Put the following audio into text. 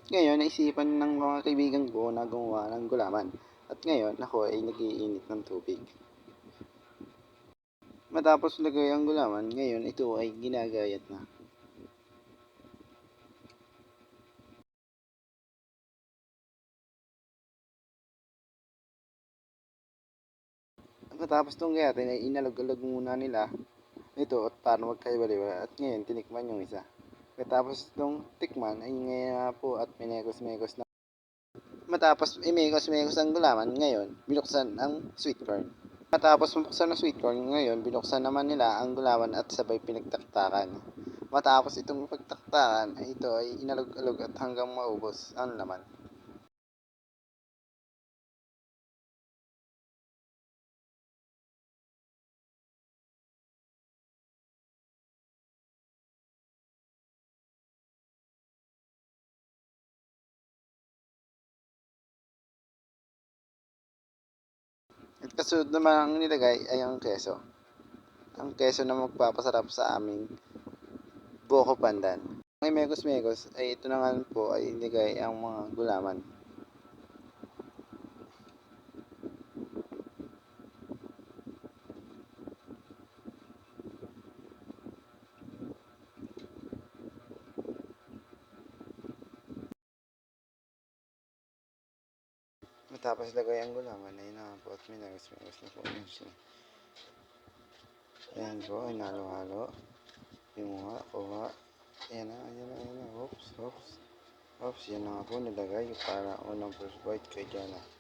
ngayon, naisipan ng mga kaibigan ko na gumawa ng gulaman. At ngayon, ako ay nag-iinit ng tubig. Matapos lagay ang gulaman, ngayon ito ay ginagayat na. Matapos itong gayatin ay inalog-alog muna nila ito at para magkaibaliwa at ngayon tinikman yung isa. Matapos itong tikman ay ngayon na po at minekos-mekos na. Matapos imekos-mekos ang gulaman, ngayon binuksan ang sweet corn. Matapos mabuksan ang sweet corn, ngayon binuksan naman nila ang gulaman at sabay pinagtaktakan. Matapos itong pagtaktakan ay ito ay inalog-alog at hanggang maubos ang laman. At kasunod naman ang nilagay ay ang keso. Ang keso na magpapasarap sa aming buko pandan. May mekos-mekos ay ito na nga po ay nilagay ang mga gulaman. Matapos lagay ang gulaman ay na po at minagos-mekos na po yun siya. Ayan po, ay nalo-halo. Pinuha, kuha. Ayan na, ayan na, ayan na. Oops, oops. Oops, yan na nga po nilagay para unang first bite kay Jana.